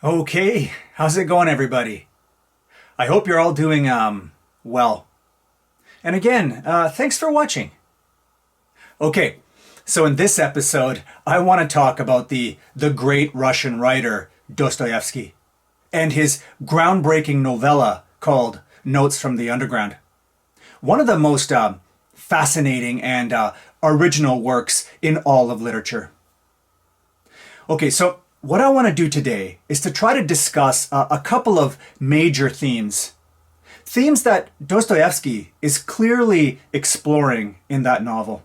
Okay, how's it going, everybody? I hope you're all doing, well. And again, thanks for watching. Okay, so in this episode, I want to talk about the great Russian writer Dostoevsky and his groundbreaking novella called Notes from the Underground. One of the most fascinating and original works in all of literature. Okay, so what I want to do today is to try to discuss a couple of major themes. Themes that Dostoevsky is clearly exploring in that novel.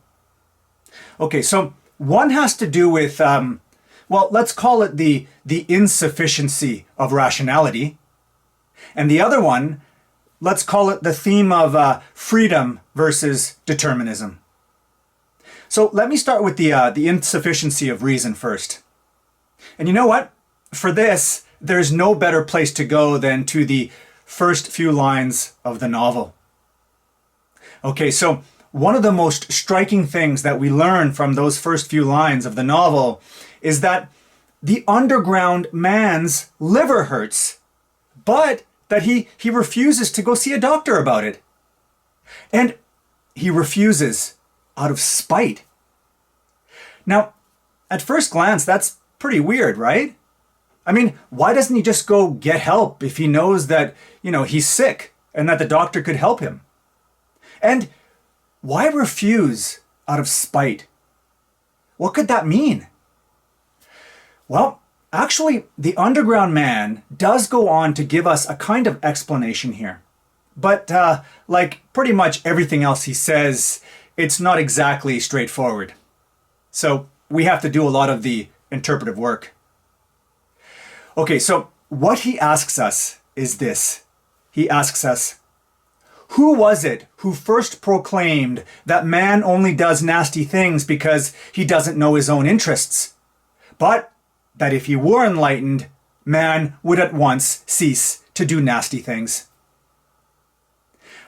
Okay, so one has to do with, well, let's call it the insufficiency of rationality. And the other one, let's call it the theme of freedom versus determinism. So let me start with the insufficiency of reason first. And you know what? For this, there's no better place to go than to the first few lines of the novel. Okay, so one of the most striking things that we learn from those first few lines of the novel is that the underground man's liver hurts, but that he refuses to go see a doctor about it. And he refuses out of spite. Now, at first glance, that's pretty weird, right? I mean, why doesn't he just go get help if he knows that, he's sick and that the doctor could help him? And why refuse out of spite? What could that mean? Well, actually, the underground man does go on to give us a kind of explanation here. But like pretty much everything else he says, it's not exactly straightforward. So we have to do a lot of the interpretive work. Okay, so what he asks us is this. He asks us, who was it who first proclaimed that man only does nasty things because he doesn't know his own interests, but that if he were enlightened, man would at once cease to do nasty things?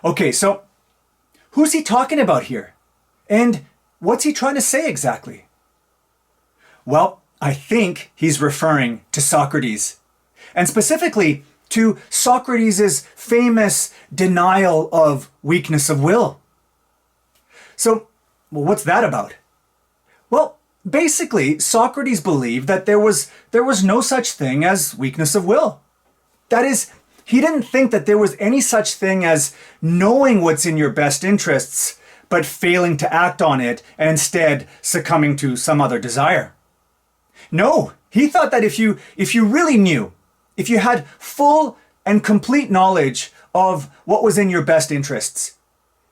Okay, so who's he talking about here? And what's he trying to say exactly? Well, I think he's referring to Socrates, and specifically to Socrates' famous denial of weakness of will. So, what's that about? Well, basically, Socrates believed that there was no such thing as weakness of will. That is, he didn't think that there was any such thing as knowing what's in your best interests, but failing to act on it and instead succumbing to some other desire. No, he thought that if you really knew, if you had full and complete knowledge of what was in your best interests,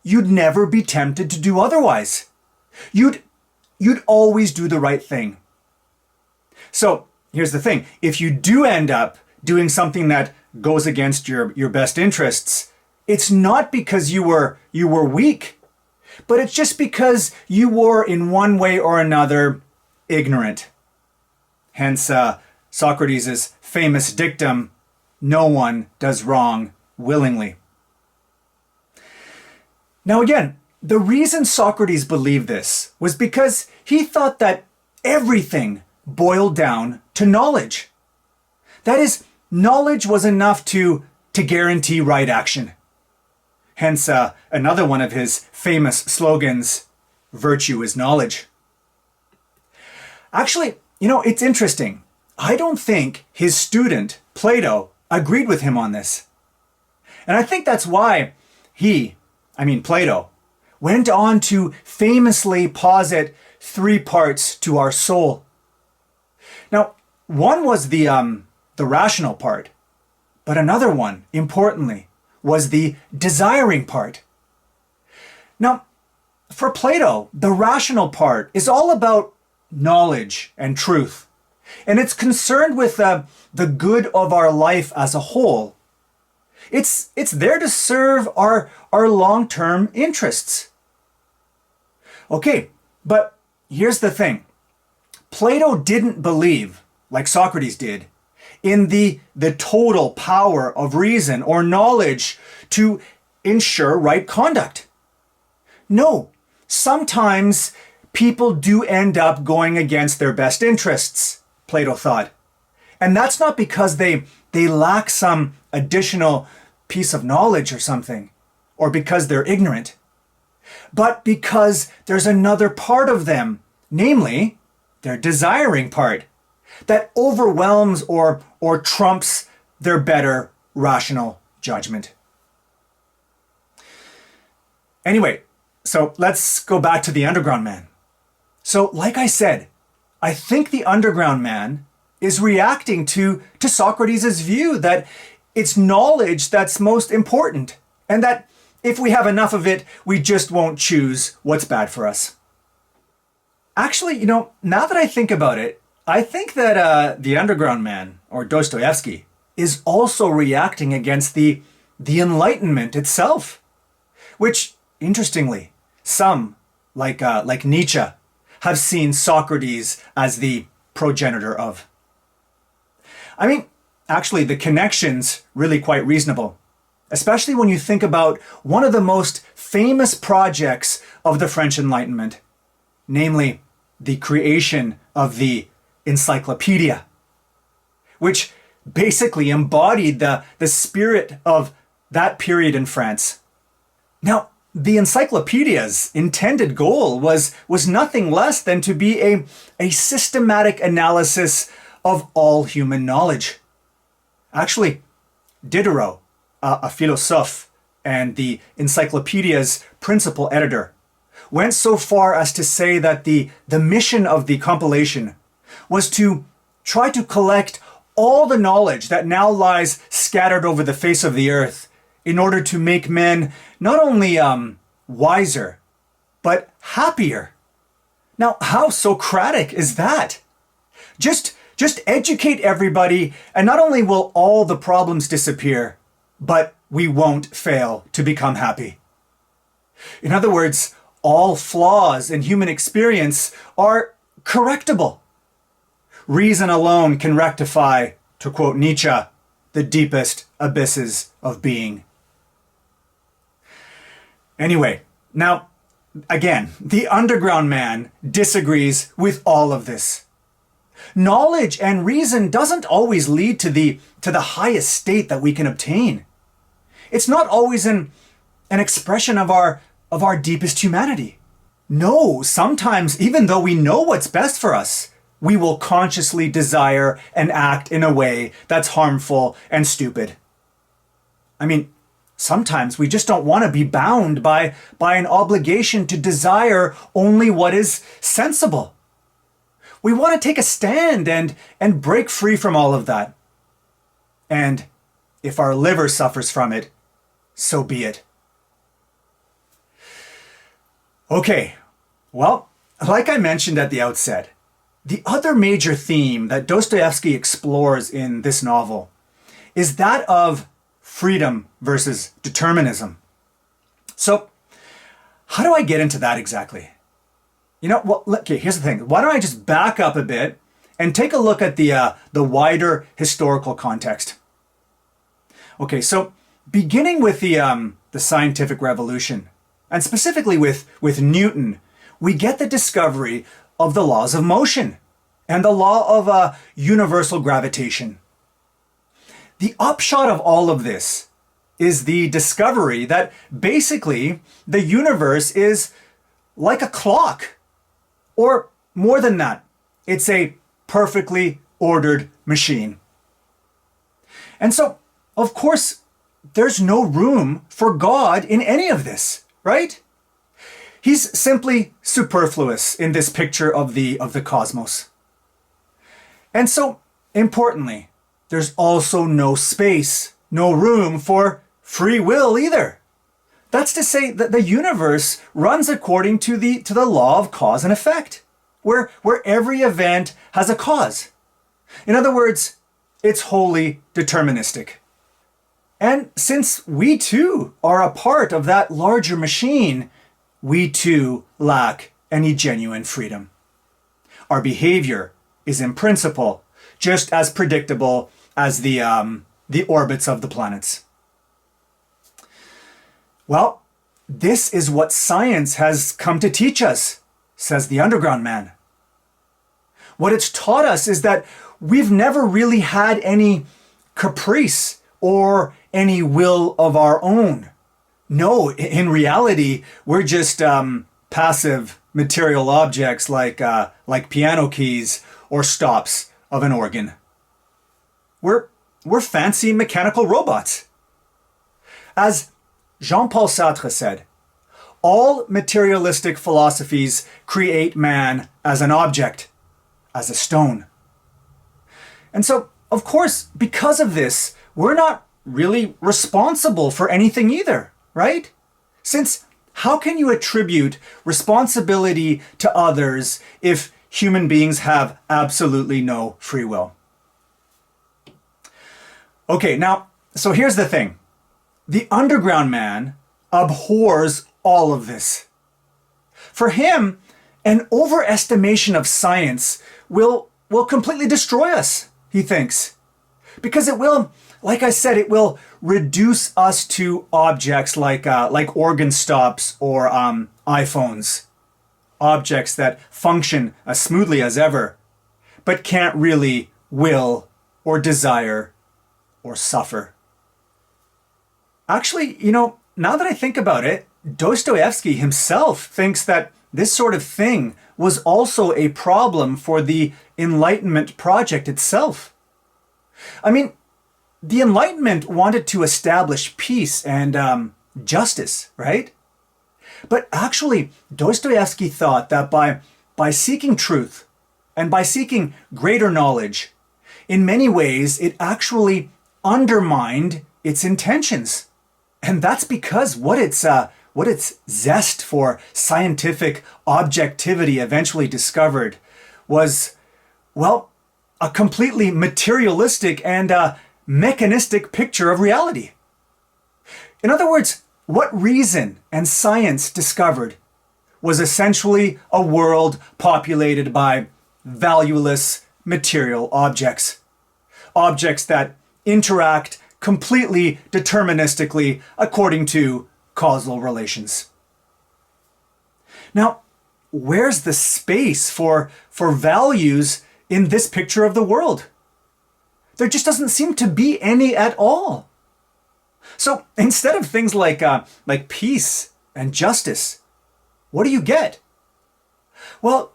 you'd never be tempted to do otherwise. You'd always do the right thing. So here's the thing. If you do end up doing something that goes against your best interests, it's not because you were weak, but it's just because you were in one way or another ignorant. Hence Socrates' famous dictum, no one does wrong willingly. Now again, the reason Socrates believed this was because he thought that everything boiled down to knowledge. That is, knowledge was enough to guarantee right action. Hence another one of his famous slogans, virtue is knowledge. Actually, it's interesting. I don't think his student, Plato, agreed with him on this. And I think that's why Plato, went on to famously posit 3 parts to our soul. Now, one was the rational part, but another one, importantly, was the desiring part. Now, for Plato, the rational part is all about knowledge and truth. And it's concerned with the good of our life as a whole. It's there to serve our long-term interests. Okay, but here's the thing. Plato didn't believe, like Socrates did, in the total power of reason or knowledge to ensure right conduct. No, sometimes people do end up going against their best interests, Plato thought. And that's not because they lack some additional piece of knowledge or something, or because they're ignorant, but because there's another part of them, namely their desiring part, that overwhelms or trumps their better rational judgment. Anyway, so let's go back to the underground man. So like I said, I think the underground man is reacting to Socrates' view that it's knowledge that's most important, and that if we have enough of it, we just won't choose what's bad for us. Actually, now that I think about it, I think that the underground man, or Dostoevsky, is also reacting against the Enlightenment itself, which, interestingly, some, like Nietzsche, have seen Socrates as the progenitor of. I mean, actually, the connection's really quite reasonable, especially when you think about one of the most famous projects of the French Enlightenment, namely the creation of the encyclopedia, which basically embodied the spirit of that period in France. Now, the encyclopedia's intended goal was nothing less than to be a systematic analysis of all human knowledge. Actually, Diderot, a philosophe and the encyclopedia's principal editor, went so far as to say that the mission of the compilation was to try to collect all the knowledge that now lies scattered over the face of the earth in order to make men not only wiser, but happier. Now, how Socratic is that? Just educate everybody, and not only will all the problems disappear, but we won't fail to become happy. In other words, all flaws in human experience are correctable. Reason alone can rectify, to quote Nietzsche, the deepest abysses of being. Anyway, now, again, the underground man disagrees with all of this. Knowledge and reason doesn't always lead to the highest state that we can obtain. It's not always an expression of our deepest humanity. No, sometimes, even though we know what's best for us, we will consciously desire and act in a way that's harmful and stupid. I mean, sometimes we just don't want to be bound by an obligation to desire only what is sensible. We want to take a stand and break free from all of that. And if our liver suffers from it, so be it. Okay, well, like I mentioned at the outset, the other major theme that Dostoevsky explores in this novel is that of freedom versus determinism. So, how do I get into that exactly? Well, okay, here's the thing. Why don't I just back up a bit and take a look at the wider historical context? Okay, so beginning with the scientific revolution, and specifically with Newton, we get the discovery of the laws of motion and the law of universal gravitation. The upshot of all of this is the discovery that basically the universe is like a clock, or more than that, it's a perfectly ordered machine. And so, of course, there's no room for God in any of this, right? He's simply superfluous in this picture of the cosmos. And so, importantly, there's also no space, no room for free will either. That's to say that the universe runs according to the law of cause and effect, where every event has a cause. In other words, it's wholly deterministic. And since we too are a part of that larger machine, we too lack any genuine freedom. Our behavior is in principle just as predictable as the orbits of the planets. Well, this is what science has come to teach us, says the underground man. What it's taught us is that we've never really had any caprice or any will of our own. No, in reality, we're just passive material objects like piano keys or stops of an organ. We're fancy mechanical robots. As Jean-Paul Sartre said, all materialistic philosophies create man as an object, as a stone. And so, of course, because of this, we're not really responsible for anything either, right? Since how can you attribute responsibility to others if human beings have absolutely no free will? Okay, now, so here's the thing. The underground man abhors all of this. For him, an overestimation of science will completely destroy us, he thinks. Because it will, like I said, it will reduce us to objects like organ stops or iPhones. Objects that function as smoothly as ever, but can't really will or desire or suffer. Actually, now that I think about it, Dostoevsky himself thinks that this sort of thing was also a problem for the Enlightenment project itself. I mean, the Enlightenment wanted to establish peace and justice, right? But actually, Dostoevsky thought that by seeking truth and by seeking greater knowledge, in many ways, it actually undermined its intentions. And that's because what its zest for scientific objectivity eventually discovered was, well, a completely materialistic and mechanistic picture of reality. In other words, what reason and science discovered was essentially a world populated by valueless material objects. Objects that interact completely deterministically according to causal relations. Now, where's the space for values in this picture of the world? There just doesn't seem to be any at all. So instead of things like peace and justice, what do you get? Well,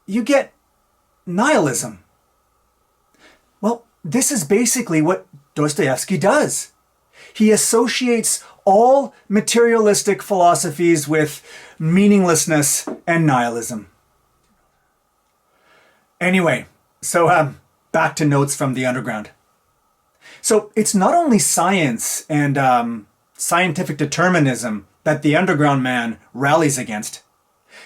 you get nihilism. Well, this is basically what Dostoevsky does. He associates all materialistic philosophies with meaninglessness and nihilism. Anyway, so back to notes from the underground. So it's not only science and scientific determinism that the underground man rallies against.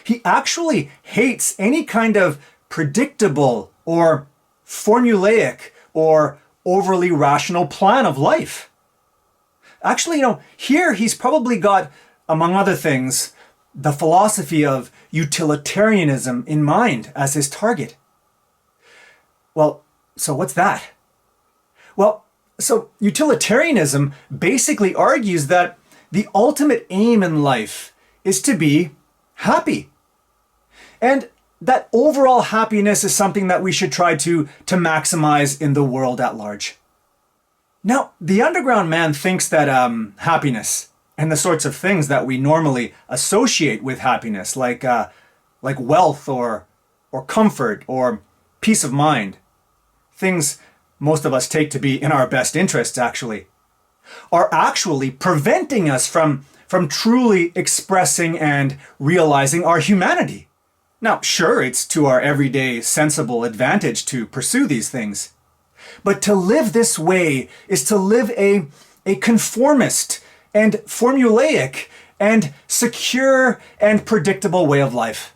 He actually hates any kind of predictable or formulaic or overly rational plan of life. Actually, here he's probably got, among other things, the philosophy of utilitarianism in mind as his target. Well, so what's that? Well, so utilitarianism basically argues that the ultimate aim in life is to be happy. And that overall happiness is something that we should try to maximize in the world at large. Now, the underground man thinks that happiness and the sorts of things that we normally associate with happiness, like wealth or comfort or peace of mind, things most of us take to be in our best interests actually, are actually preventing us from truly expressing and realizing our humanity. Now, sure, it's to our everyday sensible advantage to pursue these things. But to live this way is to live a conformist and formulaic and secure and predictable way of life.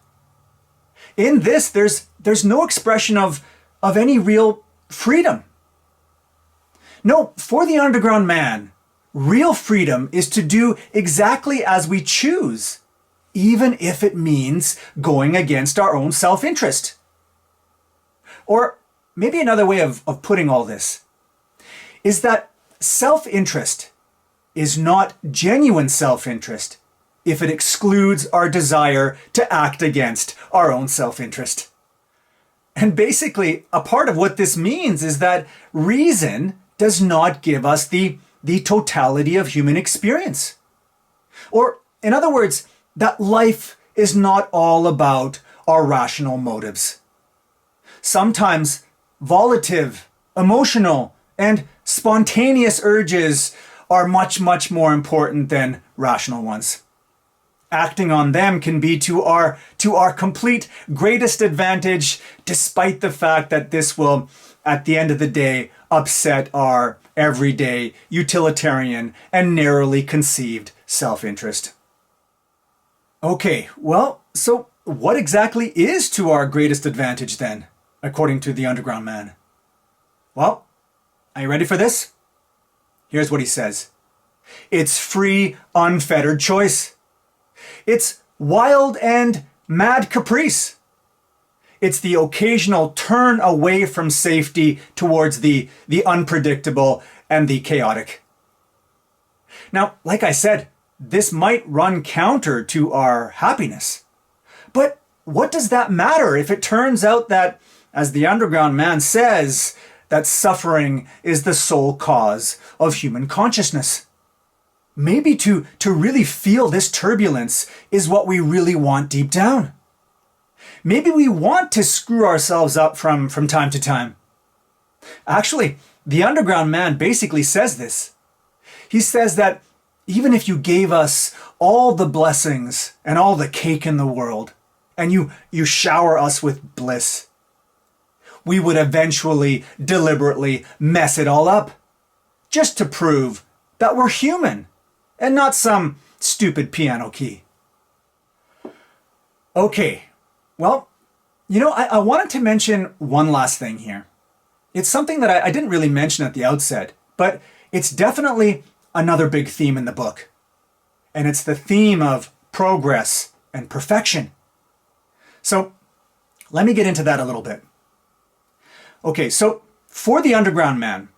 In this, there's no expression of any real freedom. No, for the underground man, real freedom is to do exactly as we choose, even if it means going against our own self-interest. Or maybe another way of putting all this is that self-interest is not genuine self-interest if it excludes our desire to act against our own self-interest. And basically, a part of what this means is that reason does not give us the totality of human experience. Or, in other words, that life is not all about our rational motives. Sometimes volitive, emotional, and spontaneous urges are much, much more important than rational ones. Acting on them can be to our complete greatest advantage, despite the fact that this will, at the end of the day, upset our everyday, utilitarian, and narrowly conceived self-interest. Okay, well, so what exactly is to our greatest advantage then, according to the Underground Man? Well, are you ready for this? Here's what he says. It's free, unfettered choice. It's wild and mad caprice. It's the occasional turn away from safety towards the unpredictable and the chaotic. Now, like I said, this might run counter to our happiness. But what does that matter if it turns out that, as the Underground Man says, that suffering is the sole cause of human consciousness? Maybe to really feel this turbulence is what we really want deep down. Maybe we want to screw ourselves up from time to time. Actually, the Underground Man basically says this. He says that even if you gave us all the blessings and all the cake in the world, and you shower us with bliss, we would eventually deliberately mess it all up, just to prove that we're human and not some stupid piano key. Okay, well, I wanted to mention one last thing here. It's something that I didn't really mention at the outset, but it's definitely another big theme in the book. And it's the theme of progress and perfection. So let me get into that a little bit. Okay, so for the Underground Man,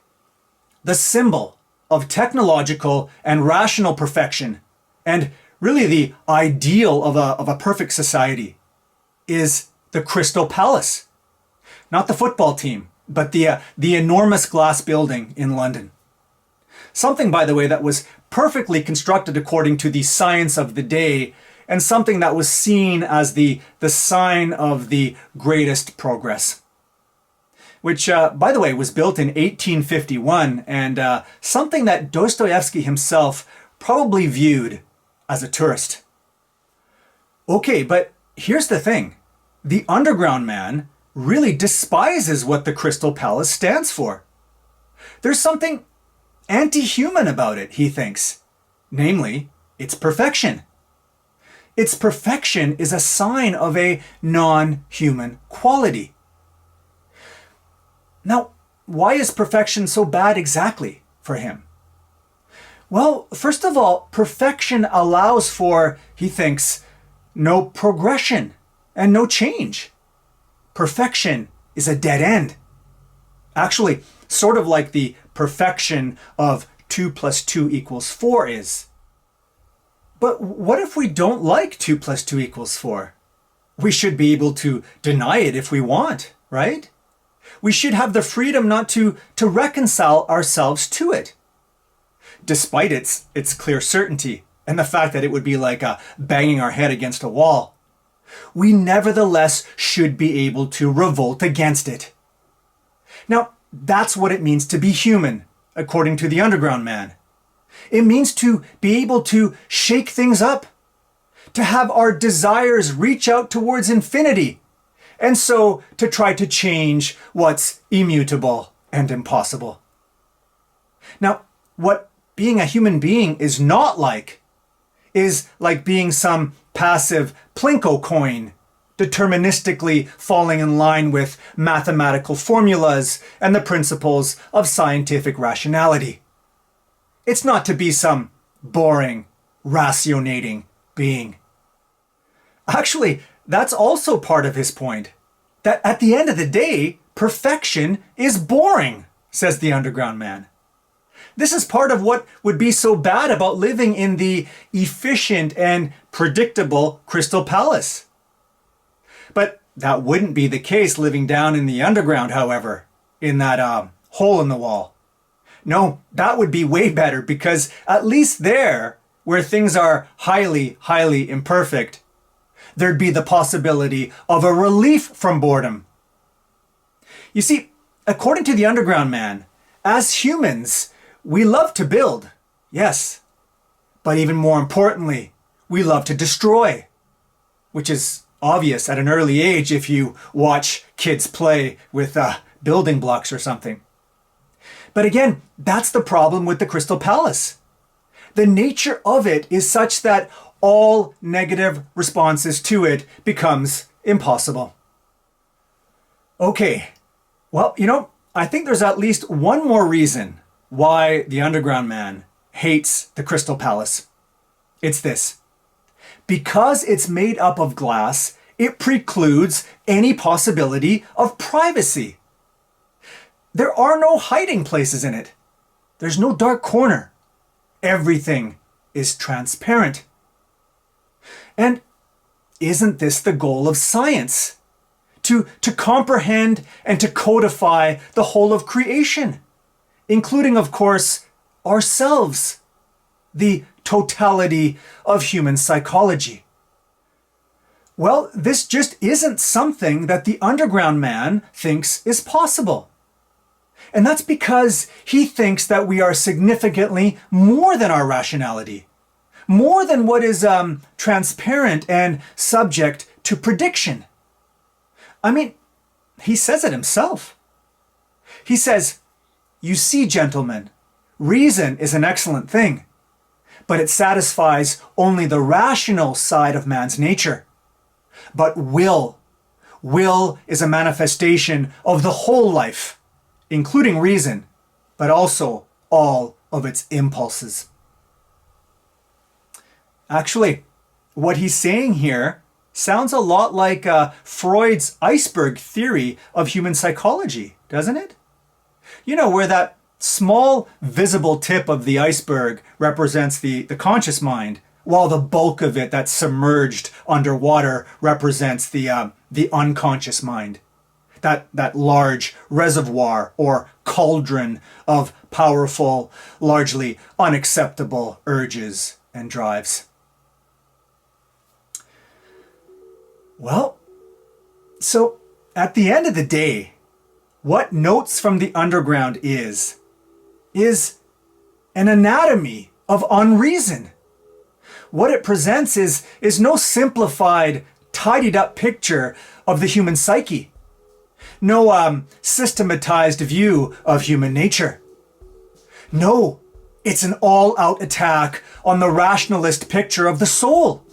the symbol of technological and rational perfection, and really the ideal of a perfect society, is the Crystal Palace. Not the football team, but the enormous glass building in London. Something, by the way, that was perfectly constructed according to the science of the day, and something that was seen as the sign of the greatest progress. Which, by the way, was built in 1851, and something that Dostoevsky himself probably viewed as a tourist. Okay, but here's the thing. The Underground Man really despises what the Crystal Palace stands for. There's something anti-human about it, he thinks. Namely, its perfection. Its perfection is a sign of a non-human quality. Now, why is perfection so bad exactly for him? Well, first of all, perfection allows for, he thinks, no progression and no change. Perfection is a dead end. Actually, sort of like the perfection of 2 + 2 = 4 is. But what if we don't like 2 + 2 = 4? We should be able to deny it if we want, right? We should have the freedom not to reconcile ourselves to it. Despite its clear certainty and the fact that it would be like banging our head against a wall, we nevertheless should be able to revolt against it. Now, that's what it means to be human, according to the Underground Man. It means to be able to shake things up, to have our desires reach out towards infinity, and so to try to change what's immutable and impossible. Now, what being a human being is not like is like being some passive Plinko coin, deterministically falling in line with mathematical formulas and the principles of scientific rationality. It's not to be some boring, rationating being. Actually, that's also part of his point, that at the end of the day, perfection is boring, says the Underground Man. This is part of what would be so bad about living in the efficient and predictable Crystal Palace. But That wouldn't be the case living down in the underground, however, in that hole in the wall. No, that would be way better, because at least there, where things are highly, highly imperfect, there'd be the possibility of a relief from boredom. You see, according to the underground man, as humans, we love to build, yes, but even more importantly, we love to destroy, which is obvious at an early age if you watch kids play with building blocks or something. But again, that's the problem with the Crystal Palace. The nature of it is such that all negative responses to it becomes impossible. Okay, well, I think there's at least one more reason why the underground man hates the Crystal Palace. It's this. Because it's made up of glass, it precludes any possibility of privacy. There are no hiding places in it. There's no dark corner. Everything is transparent. And isn't this the goal of science? To comprehend and to codify the whole of creation, including, of course, ourselves, the totality of human psychology. Well, this just isn't something that the underground man thinks is possible. And that's because he thinks that we are significantly more than our rationality, more than what is transparent and subject to prediction. I mean, he says it himself. He says, "You see, gentlemen, reason is an excellent thing, but it satisfies only the rational side of man's nature. But will is a manifestation of the whole life, including reason, but also all of its impulses." Actually, what he's saying here sounds a lot like Freud's iceberg theory of human psychology, doesn't it? Where that small visible tip of the iceberg represents the conscious mind, while the bulk of it that's submerged underwater represents the unconscious mind. That large reservoir or cauldron of powerful, largely unacceptable urges and drives. Well, so at the end of the day, what Notes from the Underground is an anatomy of unreason. What it presents is no simplified, tidied up picture of the human psyche. No systematized view of human nature. No, it's an all-out attack on the rationalist picture of the soul.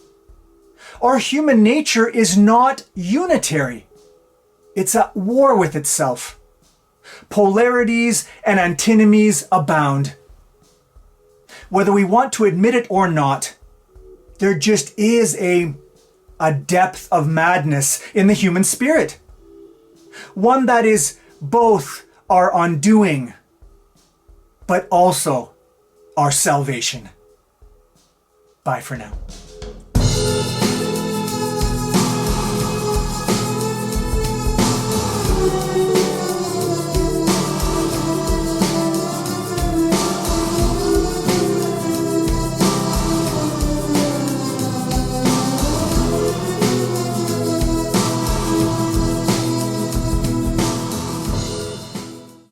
Our human nature is not unitary. It's at war with itself. Polarities and antinomies abound. Whether we want to admit it or not, there just is a depth of madness in the human spirit. One that is both our undoing, but also our salvation. Bye for now.